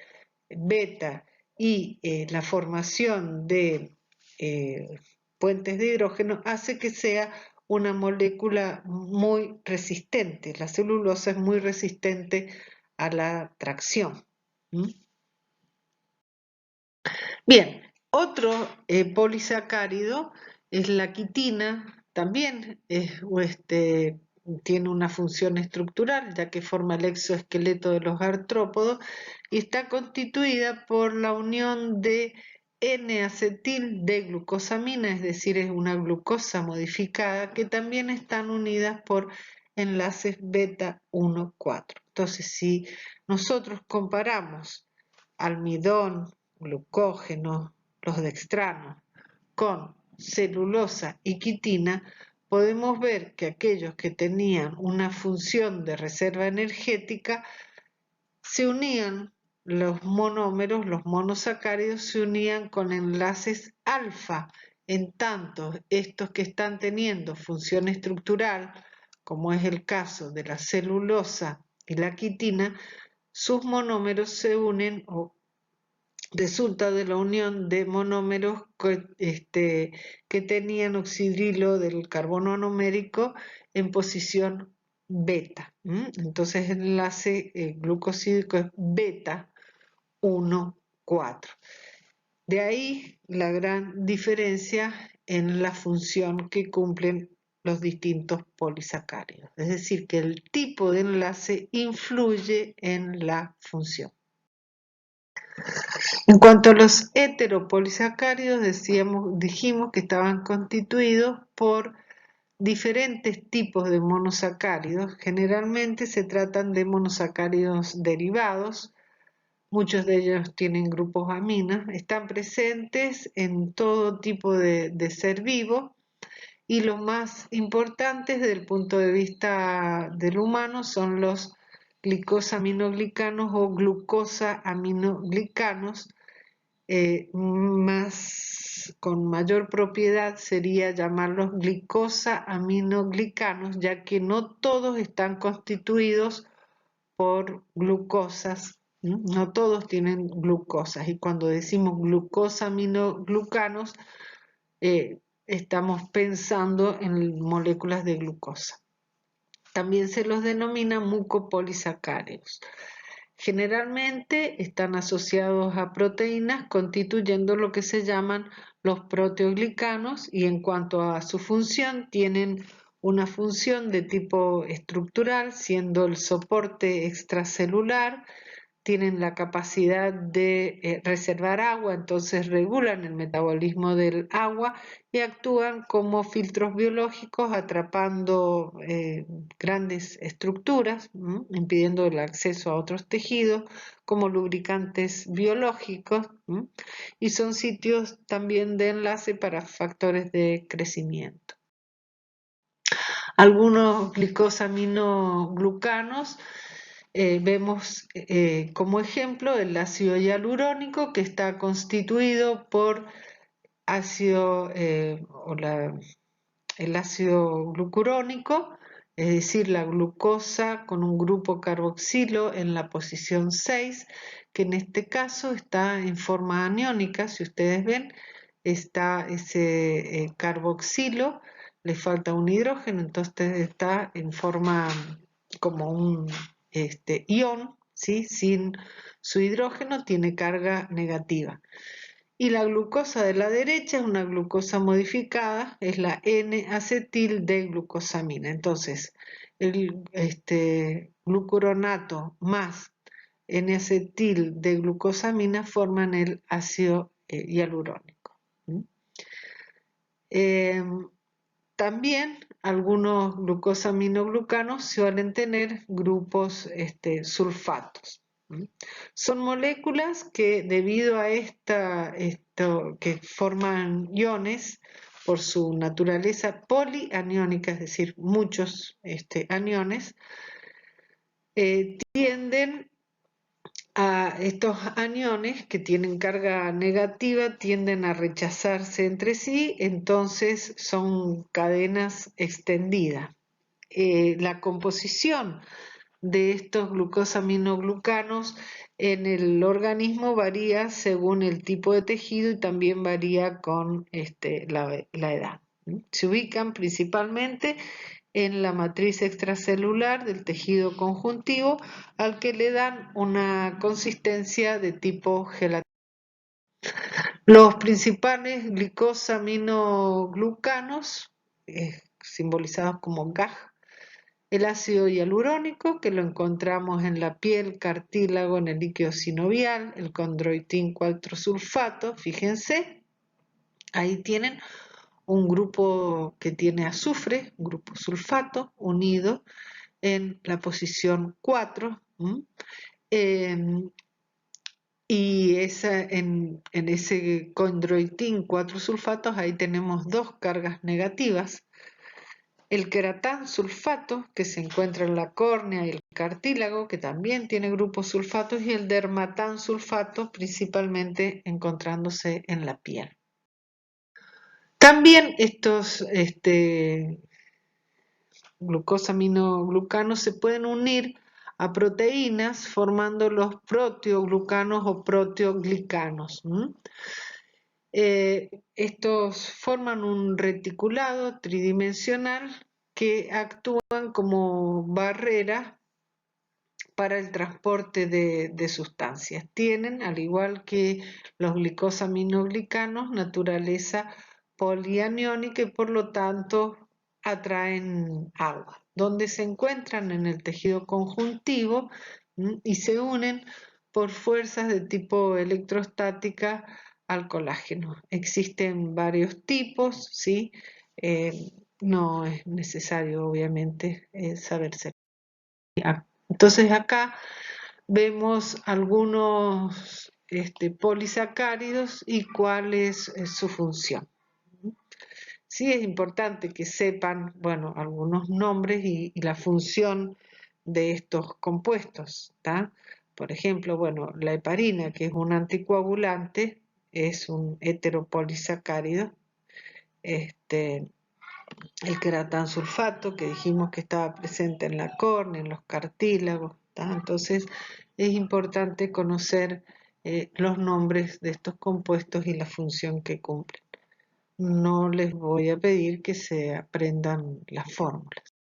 beta y la formación de puentes de hidrógeno hace que sea una molécula muy resistente. La celulosa es muy resistente a la tracción. Bien, otro polisacárido es la quitina, también tiene una función estructural, ya que forma el exoesqueleto de los artrópodos y está constituida por la unión de N-acetil de glucosamina, es decir, es una glucosa modificada, que también están unidas por enlaces beta 1,4. Entonces, si nosotros comparamos almidón, glucógeno, los dextranos, con celulosa y quitina, podemos ver que aquellos que tenían una función de reserva energética se unían, los monómeros, los monosacáridos se unían con enlaces alfa, en tanto estos que están teniendo función estructural, como es el caso de la celulosa y la quitina, sus monómeros se unen o resulta de la unión de monómeros que tenían oxidrilo del carbono anomérico en posición beta. Entonces el enlace glucosídico es beta 1,4. De ahí la gran diferencia en la función que cumplen los distintos polisacáridos. Es decir, que el tipo de enlace influye en la función. En cuanto a los heteropolisacáridos, dijimos que estaban constituidos por diferentes tipos de monosacáridos. Generalmente se tratan de monosacáridos derivados. Muchos de ellos tienen grupos aminos. Están presentes en todo tipo de ser vivo. Y los más importantes desde el punto de vista del humano son los glicosaminoglicanos o glucosaminoglicanos. Con mayor propiedad sería llamarlos glicosaminoglicanos, ya que no todos están constituidos por glucosas, no todos tienen glucosas, y cuando decimos glucosaminoglucanos estamos pensando en moléculas de glucosa. También se los denomina mucopolisacáridos. Generalmente están asociados a proteínas constituyendo lo que se llaman los proteoglicanos, y en cuanto a su función tienen una función de tipo estructural, siendo el soporte extracelular. Tienen la capacidad de reservar agua, entonces regulan el metabolismo del agua y actúan como filtros biológicos atrapando grandes estructuras, impidiendo el acceso a otros tejidos, como lubricantes biológicos, y son sitios también de enlace para factores de crecimiento. Algunos glicosaminoglucanos vemos como ejemplo el ácido hialurónico, que está constituido por ácido, el ácido glucurónico, es decir, la glucosa con un grupo carboxilo en la posición 6, que en este caso está en forma aniónica. Si ustedes ven, está ese carboxilo, le falta un hidrógeno, entonces está en forma como un ion, ¿sí? Sin su hidrógeno tiene carga negativa. Y la glucosa de la derecha es una glucosa modificada, es la N-acetil-D-glucosamina. Entonces, el glucuronato más N-acetil-D-glucosamina forman el ácido hialurónico. También algunos glucosaminoglucanos suelen tener grupos sulfatos. Son moléculas que, debido a esto que forman iones por su naturaleza polianiónica, es decir, muchos aniones, tienden a estos aniones que tienen carga negativa, tienden a rechazarse entre sí, entonces son cadenas extendidas. La composición de estos glucosaminoglucanos en el organismo varía según el tipo de tejido y también varía con la edad. Se ubican principalmente en la matriz extracelular del tejido conjuntivo, al que le dan una consistencia de tipo gelatina. Los principales glicosaminoglucanos, simbolizados como GAG, el ácido hialurónico, que lo encontramos en la piel, cartílago, en el líquido sinovial, el condroitín 4-sulfato, fíjense, ahí tienen un grupo que tiene azufre, un grupo sulfato, unido en la posición 4, y en ese condroitín 4-sulfatos ahí tenemos dos cargas negativas. El queratán sulfato, que se encuentra en la córnea y el cartílago, que también tiene grupos sulfatos, y el dermatán sulfato, principalmente encontrándose en la piel. También estos glucosaminoglucanos se pueden unir a proteínas formando los proteoglucanos o proteoglicanos. Estos forman un reticulado tridimensional que actúan como barrera para el transporte de sustancias. Tienen, al igual que los glicosaminoglicanos, naturaleza polianiónica y por lo tanto atraen agua, donde se encuentran en el tejido conjuntivo y se unen por fuerzas de tipo electrostática al colágeno. Existen varios tipos, ¿sí? No es necesario, obviamente, saberse. Entonces acá vemos algunos polisacáridos y cuál es su función. Sí es importante que sepan, bueno, algunos nombres y la función de estos compuestos, ¿tá? Por ejemplo, bueno, la heparina, que es un anticoagulante, es un heteropolisacárido. El queratansulfato, que dijimos que estaba presente en la córnea, en los cartílagos, ¿tá? Entonces es importante conocer los nombres de estos compuestos y la función que cumplen. No les voy a pedir que se aprendan las fórmulas.